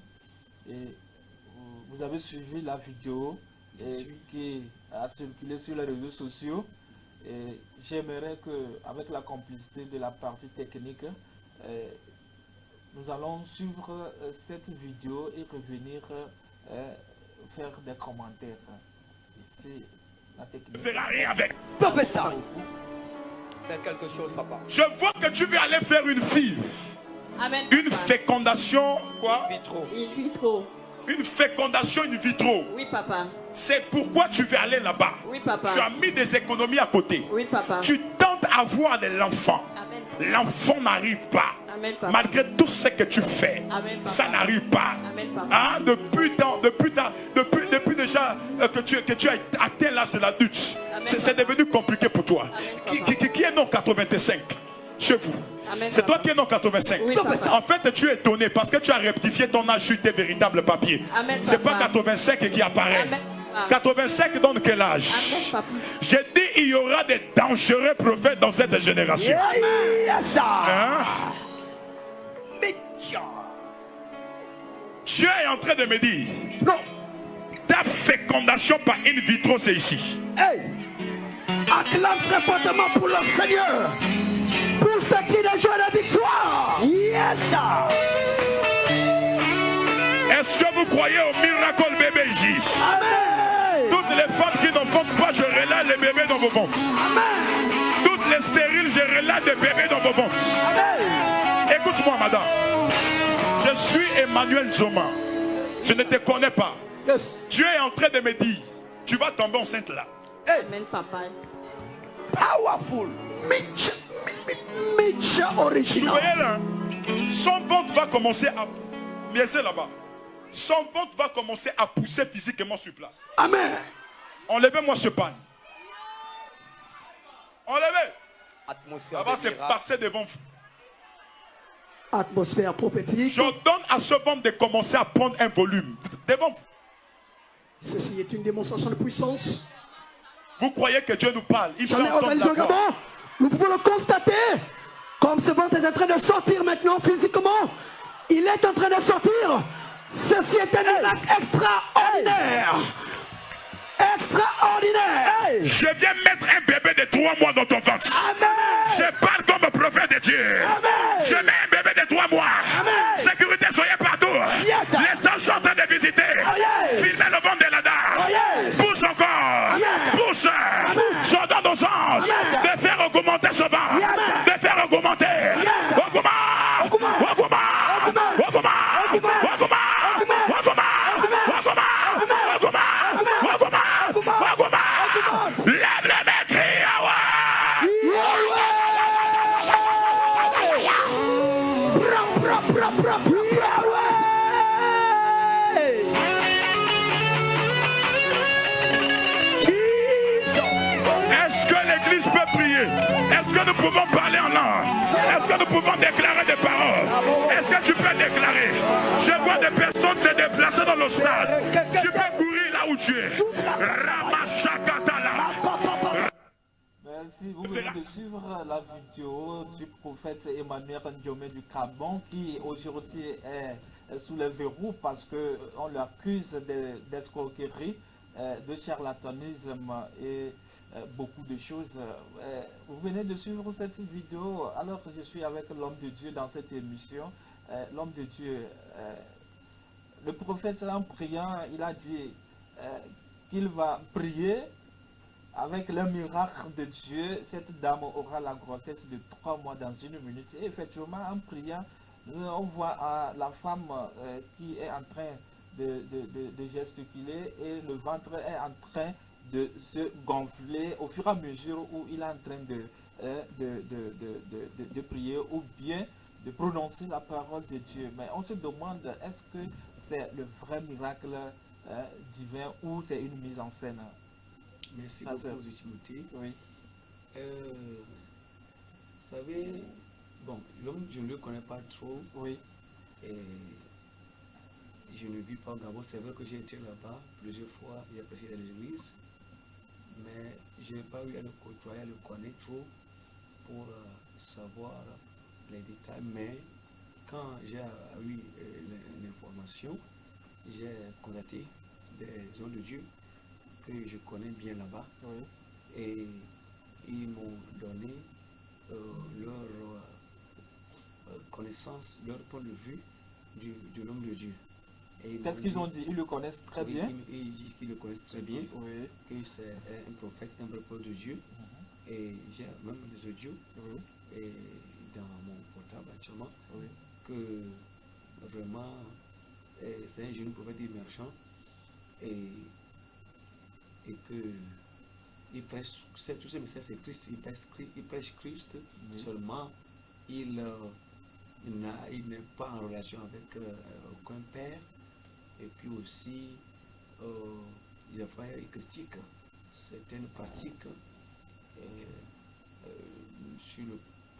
Et vous avez suivi la vidéo qui a circulé sur les réseaux sociaux. Et j'aimerais qu'avec la complicité de la partie technique, nous allons suivre cette vidéo et revenir faire des commentaires. C'est la technique. Ne fais rien avec. Stopez ça. Fais quelque chose, papa. Je vois que tu veux aller faire une FIV. Amen. Une fécondation, quoi? Vitro. In vitro. Une fécondation in vitro. Oui, papa. C'est pourquoi tu veux aller là-bas. Oui, papa. Tu as mis des économies à côté. Oui, papa. Tu tentes à avoir de l'enfant. Amen. L'enfant n'arrive pas. Amen, papa. Malgré tout ce que tu fais, Amen, papa. ça n'arrive pas. Amen, papa. Hein? Depuis déjà que tu as atteint l'âge de l'adulte, c'est devenu compliqué pour toi. Amen, Qui est non 85 chez vous? Amen, C'est toi papa. qui es non 85. Oui, papa. En fait, tu es étonné parce que tu as rectifié ton âge sur tes véritables papiers. Amen, C'est pas papa. 85 qui apparaît. Amen, papa. 85 donne quel âge? Amen, papa. J'ai dit il y aura des dangereux prophètes dans cette génération. Hein? Dieu est en train de me dire, Non. ta fécondation par in vitro, c'est ici. Hey. Acclame très fortement pour le Seigneur. Pour ce qui est joie de victoire. Yes. Est-ce que vous croyez au miracle bébé ici? Amen. Toutes les femmes qui n'enfantent pas, je relâche les bébés dans vos ventres. Amen. Toutes les stériles, je relâche des bébés dans vos ventres. Amen. Écoute-moi, madame. Je suis Emmanuel Zoma. Je ne te connais pas. Yes. Dieu est en train de me dire, tu vas tomber enceinte là. Amen, papa. Powerful. Mitch original. Soyez-là. Son ventre va commencer à... Miessez là-bas. Son ventre va commencer à pousser physiquement sur place. Amen. Enlevez-moi ce pan. Enlevez. Atmosphère Ça va de se miracle. passer devant vous. Atmosphère prophétique. Je donne à ce ventre de commencer à prendre un volume. Devant vous. Ceci est une démonstration de puissance. Vous croyez que Dieu nous parle. Il Jamais peut entendre organisé la au voix. Gabon. Nous pouvons le constater. Comme ce ventre est en train de sortir maintenant physiquement. Il est en train de sortir. Ceci est un miracle extraordinaire. Extraordinaire. Je viens mettre un bébé de 3 mois dans ton ventre. Amen. Je parle comme prophète de Dieu. Amen. Je mets un bébé de 3 mois. Amen. Sécurité, soyez partout. Yes. Les anges sont en train de visiter. Oh, yes. Filmez le ventre de la dame. Oh, yes. Pousse encore. Amen. Pousse. Je donne aux anges de faire augmenter ce ventre. Yes. De faire augmenter. Yes. Augmente. Augmente. Augmente. Augmente. Augmente. Augmente. Lève le maître. Est-ce que l'église peut prier? Est-ce que nous pouvons parler en langue? Est-ce que nous pouvons déclarer des paroles? Est-ce que tu peux déclarer? Je vois des personnes se déplacer dans le stade. Tu peux courir là où tu es. Ramachakatala. Merci. Vous venez de suivre la vidéo du prophète Emmanuel Ndiomé du Gabon qui aujourd'hui est sous les verrous parce qu'on l'accuse d'escroquerie, de charlatanisme et beaucoup de choses. Vous venez de suivre cette vidéo alors que je suis avec l'homme de Dieu dans cette émission. L'homme de Dieu, le prophète en priant, il a dit qu'il va prier avec le miracle de Dieu. Cette dame aura la grossesse de 3 mois dans 1 minute. Et effectivement, en priant, on voit la femme qui est en train de gesticuler et le ventre est en train de se gonfler au fur et à mesure où il est en train de prier ou bien de prononcer la parole de Dieu. Mais on se demande, est-ce que c'est le vrai miracle divin ou c'est une mise en scène? Merci beaucoup, Timothée. Oui. Vous savez, bon, l'homme, je ne le connais pas trop. Oui. Et je ne vis pas au Gabon. C'est vrai que j'ai été là-bas plusieurs fois, j'ai apprécié l'église. Mais je n'ai pas eu à le côtoyer, à le connaître trop pour savoir les détails. Mais quand j'ai eu l'information, j'ai contacté des hommes de Dieu que je connais bien là-bas. Oui. Et ils m'ont donné leur connaissance, leur point de vue de l'homme de Dieu. Qu'est-ce qu'ils ont dit? Ils le connaissent très bien. Ils disent qu'ils le connaissent très bien, Oui. que c'est un prophète, un prophète de Dieu. Et j'ai même des audios et dans mon portable actuellement que vraiment c'est un jeune prophète émergent et que il prêche, tous ces messages c'est Christ, il prêche Christ, seulement il n'est pas en relation avec aucun père, et puis aussi il critique certaines pratiques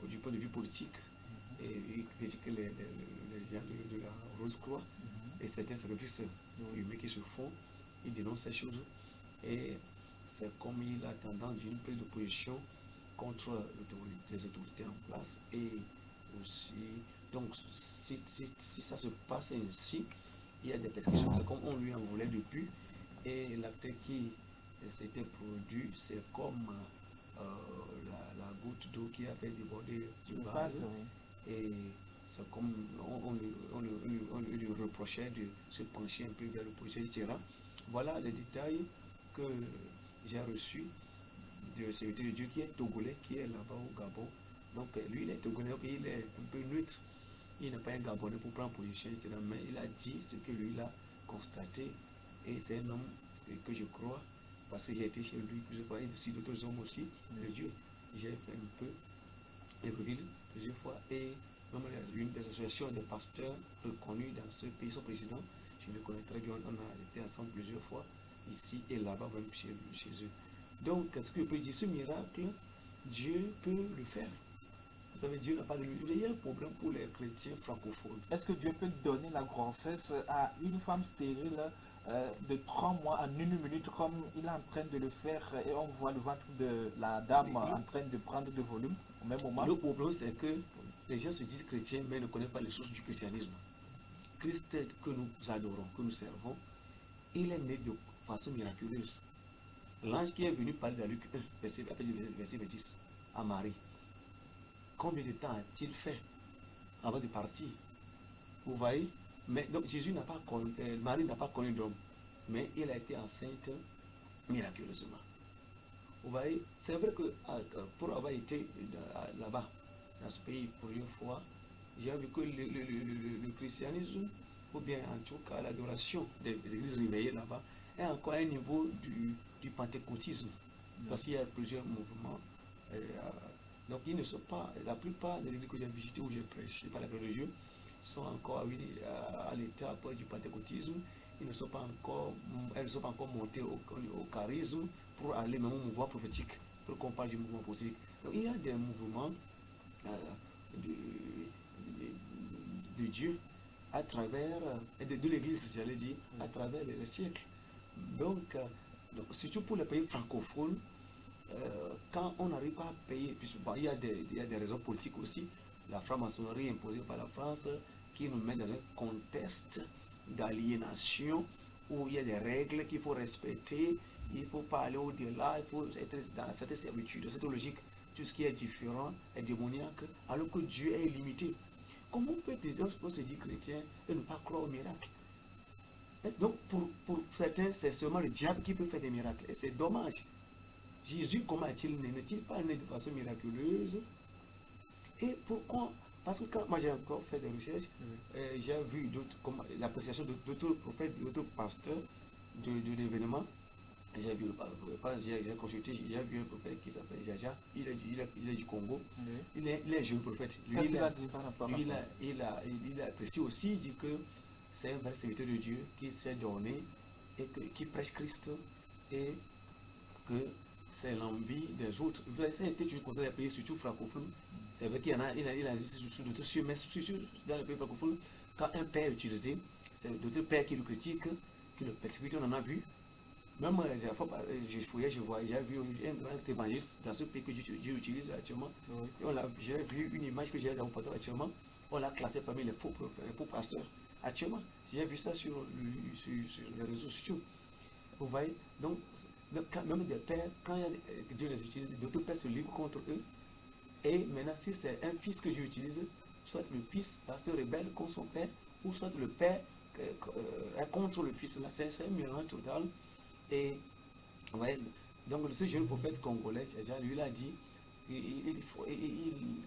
du point de vue politique, et il critique les gens de la Rose-Croix et certains sacrifices humains qui se font, il dénonce ces choses. Et c'est comme il a tendance d'une prise de position contre les autorités en place. Et aussi, donc, si ça se passe ainsi, il y a des persécutions. C'est comme on lui en voulait depuis. Et l'acte qui s'était produit, c'est comme la goutte d'eau qui a fait déborder du vase. Et c'est comme on lui reprochait de se pencher un peu vers le projet, etc. Voilà les détails que j'ai reçus du serviteur de Dieu qui est togolais, qui est là-bas au Gabon. Donc lui, il est togolais, il est un peu neutre. Il n'est pas un Gabonais pour prendre position, etc. Mais il a dit ce que lui, il a constaté. Et c'est un homme que je crois, parce que j'ai été chez lui plusieurs fois, et aussi d'autres hommes aussi, de Dieu. J'ai fait un peu Évreville plusieurs fois. Et même une des associations des pasteurs reconnus dans ce pays, son président, je le connais très bien, on a été ensemble plusieurs fois, ici et là-bas, même chez eux. Donc, ce que je peux dire, ce miracle, Dieu peut le faire. Vous savez, Dieu n'a pas de limite. Il y a un problème pour les chrétiens francophones. Est-ce que Dieu peut donner la grossesse à une femme stérile de 3 mois en 1 minute, comme il est en train de le faire, et on voit le ventre de la dame en train de prendre de volume au même moment? Le problème, c'est que les gens se disent chrétiens, mais ne connaissent pas les sources du christianisme. Christ que nous adorons, que nous servons, il est né de façon miraculeuse. L'ange qui est venu parler dans Luc 1, verset 26, à Marie, combien de temps a-t-il fait avant de partir? Vous voyez? Mais donc Jésus n'a pas connu, Marie n'a pas connu d'homme, mais il a été enceinte miraculeusement. Vous voyez? C'est vrai que pour avoir été là-bas, dans ce pays pour une fois, j'ai vu que le christianisme, ou bien en tout cas l'adoration des églises réveillées là-bas, est encore à un niveau du pentecôtisme. Parce qu'il y a plusieurs mouvements. Donc ils ne sont pas, la plupart des églises que j'ai visitées où j'ai prêché par la parole de Dieu sont encore à l'étape du pentecôtisme. Elles ne sont pas encore montées au charisme pour aller même au mouvement prophétique, pour qu'on parle du mouvement prophétique. Donc il y a des mouvements de Dieu à travers, de l'église, j'allais dire, à travers les siècles. Donc, surtout pour les pays francophones, quand on n'arrive pas à payer, puisque bon, il y a des raisons politiques aussi, la franc-maçonnerie imposée par la France qui nous met dans un contexte d'aliénation où il y a des règles qu'il faut respecter, il ne faut pas aller au-delà, il faut être dans cette servitude, cette logique, tout ce qui est différent est démoniaque, alors que Dieu est illimité. Comment peut des gens se dire chrétiens et ne pas croire au miracle? Donc pour certains, c'est seulement le diable qui peut faire des miracles. Et c'est dommage. Jésus, comment est-il né? N'est-il pas né de façon miraculeuse? Et pourquoi? Parce que quand moi j'ai encore fait des recherches, j'ai vu l'appréciation d'autres prophètes, d'autres pasteurs de l'événement. J'ai vu, j'ai consulté, j'ai vu un prophète qui s'appelle Jaja, il est du Congo, il est jeune prophète. Lui, il a apprécié aussi, il dit que c'est un vrai serviteur de Dieu qui s'est donné et qui prêche Christ et que c'est l'envie des autres. Ça a été toujours conseil des pays, surtout francophones. C'est vrai qu'il y en a, il existe sur d'autres cieux, mais surtout dans les pays francophones, quand un père est utilisé, c'est d'autres pères qui le critiquent, qui le persécutent, on en a vu. Même je fouillais, j'ai vu un grand évangéliste dans ce pays que Dieu utilise actuellement. J'ai vu une image que j'ai dans mon portable actuellement, on l'a classé parmi les faux pasteurs actuellement. J'ai vu ça sur les réseaux sociaux. Vous voyez, donc même des pères, quand Dieu les utilise, d'autres pères se livrent contre eux. Et maintenant, si c'est un fils que Dieu utilise, soit le fils va se rebelle contre son père, ou soit le père est contre le fils. Là, c'est un mélange total. Et ouais, donc ce jeune prophète congolais, lui il a dit, il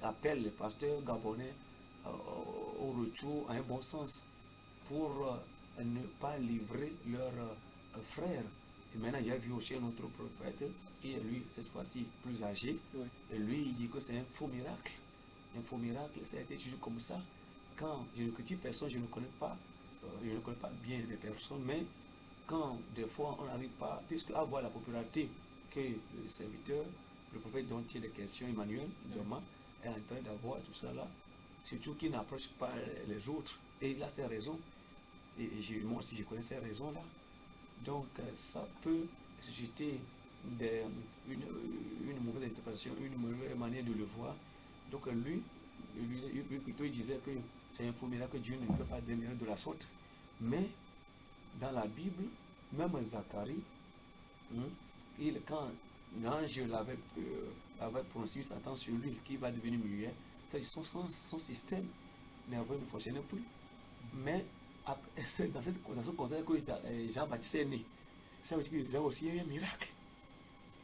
appelle les pasteurs gabonais au retour à un bon sens pour ne pas livrer leurs frères. Et maintenant j'ai vu aussi un autre prophète qui est lui cette fois-ci plus âgé. Et lui il dit que c'est un faux miracle. Un faux miracle, ça a été toujours comme ça. Quand je ne critique personne, je ne connais pas bien les personnes, mais quand des fois on n'arrive pas, puisque avoir la popularité que le serviteur, le prophète dont il est question, Emmanuel, Doma, est en train d'avoir tout ça là, surtout qu'il n'approche pas les autres, et il a ses raisons, et moi aussi je connais ces raisons là, donc ça peut susciter une mauvaise interprétation, une mauvaise manière de le voir. Donc lui plutôt il disait que c'est un faux miracle que Dieu ne peut pas délirer de la sorte, mais dans la Bible, même Zacharie, quand l'ange l'avait prononcé Satan sur lui, qui va devenir muet, son système nerveux ne fonctionnait plus. Mais dans ce contexte que Jean-Baptiste est né, ça veut dire qu'il y a aussi eu un miracle.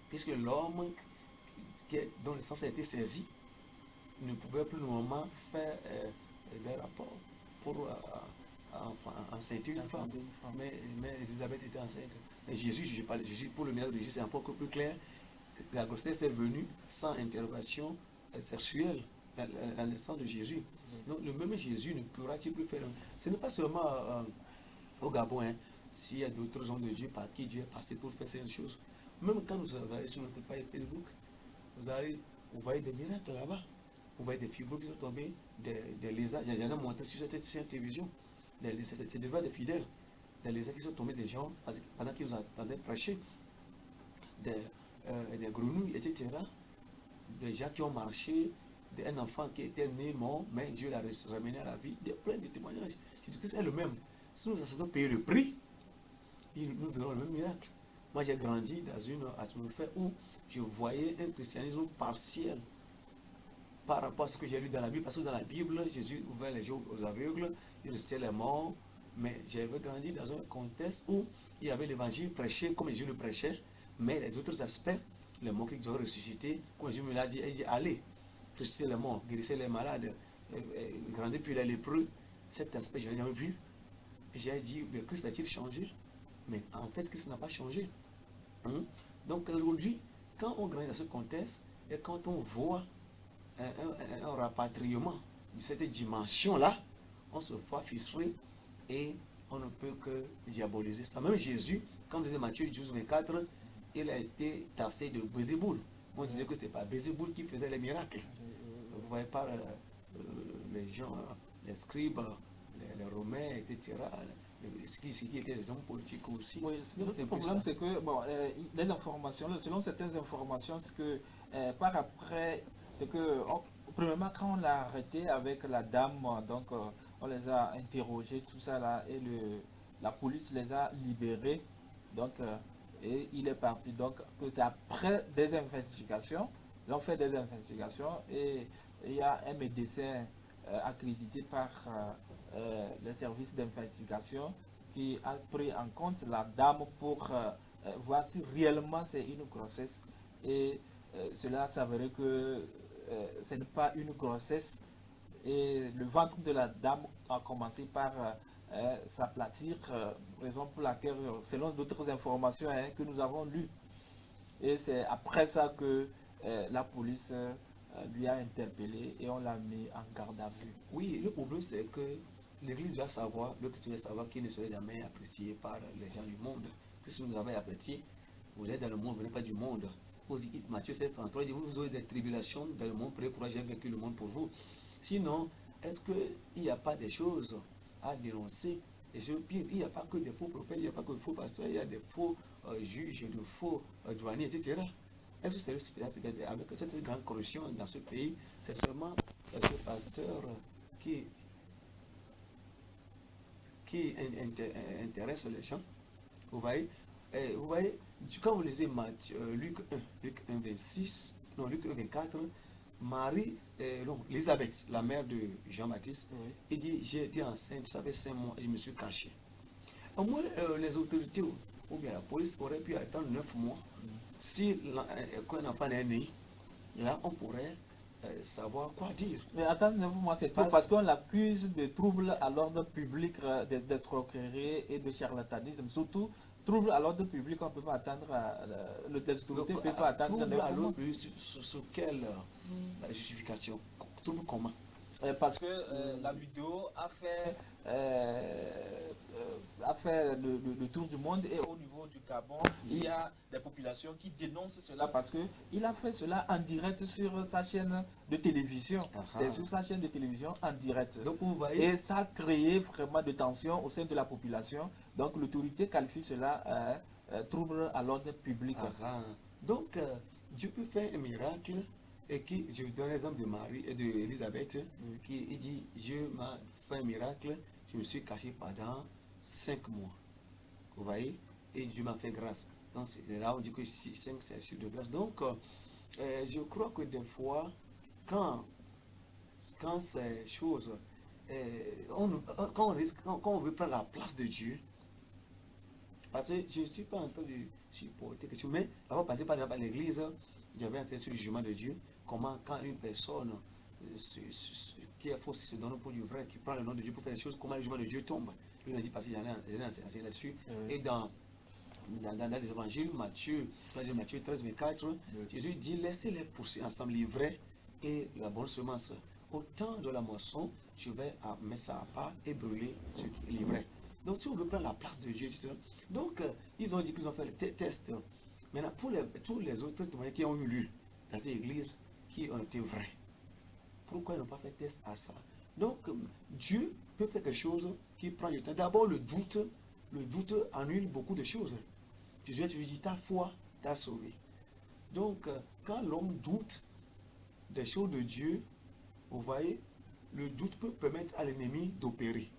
Puisque l'homme dont le sens a été saisi ne pouvait plus normalement faire des rapports pour enceinte une femme. Mais Elisabeth était enceinte. Mais Jésus, pour le miracle de Jésus, c'est encore plus clair. La grossesse est venue sans intervention sexuelle, la naissance de Jésus. Donc le même Jésus ne pourra-t-il plus faire. Ce n'est pas seulement au Gabon, hein. S'il y a d'autres hommes de Dieu par qui Dieu est passé pour faire ces choses. Même quand vous allez sur notre page Facebook, vous voyez des miracles là-bas. Vous voyez des fibres qui sont tombées, des lézards. J'ai jamais montré sur cette télévision. C'est devant des fidèles. Des lézards qui sont tombés des gens pendant qu'ils vous attendaient prêcher. Des grenouilles, etc. Des gens qui ont marché. Un enfant qui était né mort, mais Dieu l'a ramené à la vie. Plein de témoignages. Je dis que c'est le même. Si nous acceptons de payer le prix, nous verrons le même miracle. Moi, j'ai grandi dans une atmosphère où je voyais un christianisme partiel par rapport à ce que j'ai lu dans la Bible. Parce que dans la Bible, Jésus ouvrait les yeux aux aveugles, il ressuscitait les morts. Mais j'avais grandi dans un contexte où il y avait l'évangile prêché comme Jésus le prêchait, mais les autres aspects, les morts qui doivent ressusciter, comme Jésus me l'a dit, il dit allez, ressuscitez les morts, guérissez les malades, grandez puis les lépreux. Cet aspect, je n'ai jamais vu. J'ai dit, mais Christ a-t-il changé? Mais en fait, Christ n'a pas changé. Donc aujourd'hui, quand on grandit dans ce contexte, et quand on voit un rapatriement de cette dimension-là, on se voit fistré et on ne peut que diaboliser ça. Même Jésus, comme disait Matthieu 12-24, il a été tassé de Bézéboul. On disait que ce n'est pas Bézéboul qui faisait les miracles. Vous voyez pas les gens, les scribes, les Romains, etc. Ce qui était des hommes politiques aussi. Oui, le problème c'est que bon, les informations, selon certaines informations, c'est que par après, c'est que, premièrement, quand on l'a arrêté avec la dame, donc on les a interrogés, tout ça là, et la police les a libérés, donc, et il est parti. Donc, c'est après des investigations, ils ont fait des investigations, et il y a un médecin accrédité par les services d'investigation qui a pris en compte la dame pour voir si réellement c'est une grossesse. Et cela s'avérait que ce n'est pas une grossesse. Et le ventre de la dame a commencé par s'aplatir, raison pour laquelle, selon d'autres informations que nous avons lues. Et c'est après ça que la police lui a interpellé et on l'a mis en garde à vue. Oui, le problème c'est que l'Église doit savoir, le chrétien doit savoir qu'il ne serait jamais apprécié par les gens du monde. Que si vous avez apprécié, vous êtes dans le monde, vous n'êtes pas du monde. Vous dites, Matthieu 7:33, il dit, vous aurez des tribulations dans le monde, priez pour j'ai vécu le monde pour vous. Sinon, est-ce qu'il n'y a pas des choses à dénoncer? Et il n'y a pas que des faux prophètes, il n'y a pas que des faux pasteurs, il y a des faux juges, de faux douaniers, etc. Est-ce que c'est avec cette grande corruption dans ce pays, c'est seulement ce pasteur qui intéresse les gens? Vous voyez, quand vous lisez Luc 1, 26, non, Luc 1, 24, Marie, Elisabeth, la mère de Jean-Baptiste, il dit, j'ai été enceinte, ça fait 5 mois et je me suis caché. Au moins, les autorités ou bien la police auraient pu attendre 9 mois. Si quand un enfant est né, là, on pourrait savoir quoi dire. Mais attends, 9 mois, c'est tout parce qu'on l'accuse de troubles à l'ordre public, d'escroquerie et de charlatanisme. Surtout, troubles à l'ordre public, on ne peut pas attendre, le test ne peut pas attendre 9 mois. Sur quelle justification? Trouble comment? Parce que la vidéo a fait le tour du monde et au niveau du Gabon, il y a des populations qui dénoncent cela parce qu'il a fait cela en direct sur sa chaîne de télévision. C'est sur sa chaîne de télévision en direct. Donc, vous voyez, et ça a créé vraiment de tensions au sein de la population. Donc l'autorité qualifie cela trouble à l'ordre public. Donc Dieu peut faire un miracle. Et qui, je vous donne l'exemple de Marie et d'Elisabeth, qui dit, Dieu m'a fait un miracle, je me suis caché pendant 5 mois. Vous voyez? Et Dieu m'a fait grâce. Donc là, on dit que 5, c'est sur de grâce. Donc, je crois que des fois, quand ces choses, quand on veut prendre la place de Dieu, parce que je ne suis pas en train de supporter quelque chose, mais avant de passer par l'église, j'avais enseigné sur le jugement de Dieu. Comment, quand une personne qui est fausse se donne pour du vrai, qui prend le nom de Dieu pour faire des choses, comment le jugement de Dieu tombe. Lui, il a dit, parce que j'en ai enseigné là-dessus. Et dans les évangiles, Matthieu 13, 24, Jésus dit, laissez-les pousser ensemble, les vrais et la bonne semence. Au temps de la moisson, je vais mettre ça à part et brûler ce qui est vrai. Donc, si on veut prendre la place de Dieu, etc. Donc, ils ont dit qu'ils ont fait le test. Maintenant, pour tous les autres témoignages qui ont eu lieu dans cette église, qui ont été vrais, pourquoi ils n'ont pas fait test à ça? Donc, Dieu peut faire quelque chose qui prend du temps. D'abord, le doute annule beaucoup de choses. Jésus lui dit, ta foi t'a sauvé. Donc, quand l'homme doute des choses de Dieu, vous voyez, le doute peut permettre à l'ennemi d'opérer.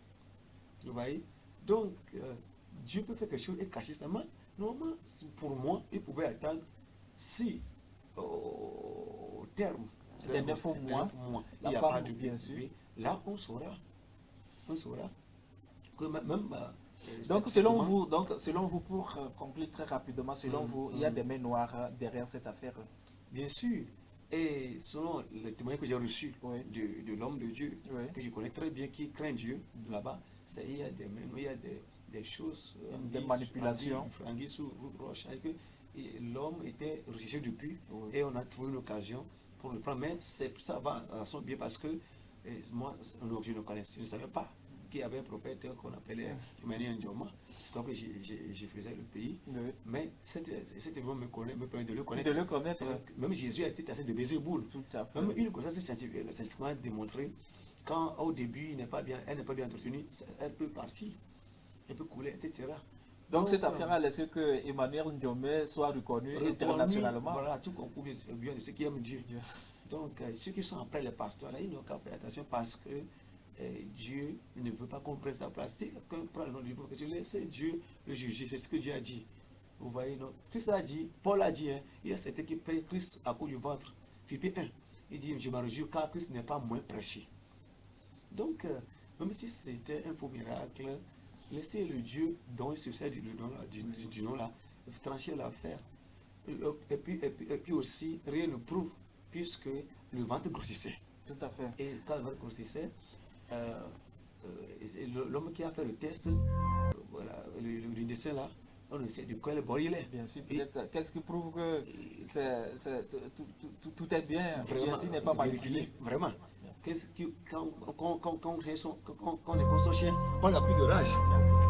Vous voyez? Donc, Dieu peut faire quelque chose et cacher sa main. Normalement, pour moi, il pouvait attendre si au terme des 9 mois, il n'y a pas de bien sûr. Là, on saura que même. Donc, selon vous, pour conclure très rapidement, selon vous, il y a des mains noires derrière cette affaire. Bien sûr. Et selon les témoignages que j'ai reçus de l'homme de Dieu, que je connais très bien, qui craint Dieu là-bas, il y a des mains, il y a des choses, des manipulations. L'homme était recherché depuis et on a trouvé une occasion pour le prendre. Mais ça va à son bien parce que moi, je ne savais pas qu'il y avait un prophète qu'on appelait Emmanuel Ndioma. C'est comme que je faisais le pays. Mais cet homme me permet de le connaître. Même Jésus a été tassé de Bézéboul. Même une chose scientifiquement démontrée, quand au début elle n'est pas bien entretenue, elle peut partir, elle peut couler, etc. Donc cette affaire a laissé que Emmanuel Ndiomé soit reconnu internationalement. Voilà, tout concours bien de ceux qui aiment Dieu. Donc ceux qui sont après les pasteurs, là, ils n'ont qu'à faire attention parce que Dieu ne veut pas qu'on prenne sa place. Si quelqu'un prend le nom du Dieu, je laisse Dieu le juger, c'est ce que Dieu a dit. Vous voyez, non? Christ a dit, Paul a dit, hein, il y a certains qui prient Christ à cause du ventre. Philippe 1, il dit, je me réjouis car Christ n'est pas moins prêché. Donc, même si c'était un faux miracle, laissez le Dieu dont il se sert du nom là, trancher l'affaire. Et puis aussi, rien ne prouve, puisque le ventre grossissait. Tout à fait. Et quand le ventre grossissait, l'homme qui a fait le test, voilà, le dessin là, on ne sait de quel bord il est. Bien sûr, peut-être. Qu'est-ce qui prouve que tout est bien, vraiment, n'est pas manipulé. Vraiment. Quand on est son chien, on n'a plus de rage.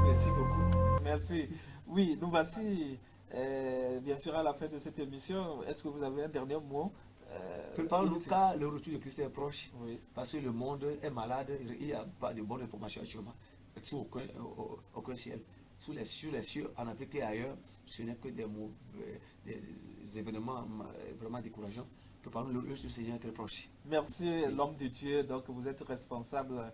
Merci beaucoup. Merci. Oui, nous voici bien sûr à la fin de cette émission. Est-ce que vous avez un dernier mot? Préparons-nous car le retour de Christ est proche. Oui. Parce que le monde est malade, il n'y a pas de bonnes informations actuellement. Sous aucun ciel. Sur les cieux, en Afrique et ailleurs, ce n'est que des événements vraiment décourageants. Préparons-nous, le Seigneur est très proche. Merci, l'homme de Dieu. Donc vous êtes responsable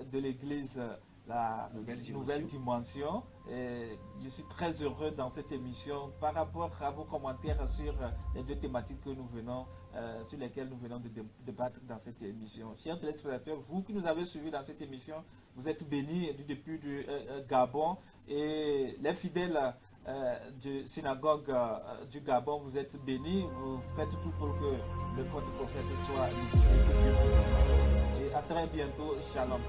de l'église La Nouvelle Dimension. Et je suis très heureux dans cette émission par rapport à vos commentaires sur les deux thématiques que nous venons, sur lesquelles nous venons de débattre dans cette émission. Chers téléspectateurs, vous qui nous avez suivis dans cette émission, vous êtes bénis depuis du Gabon, et les fidèles du synagogue du Gabon, vous êtes bénis, vous faites tout pour que le corps du prophète soit libéré. Et à très bientôt, shalom.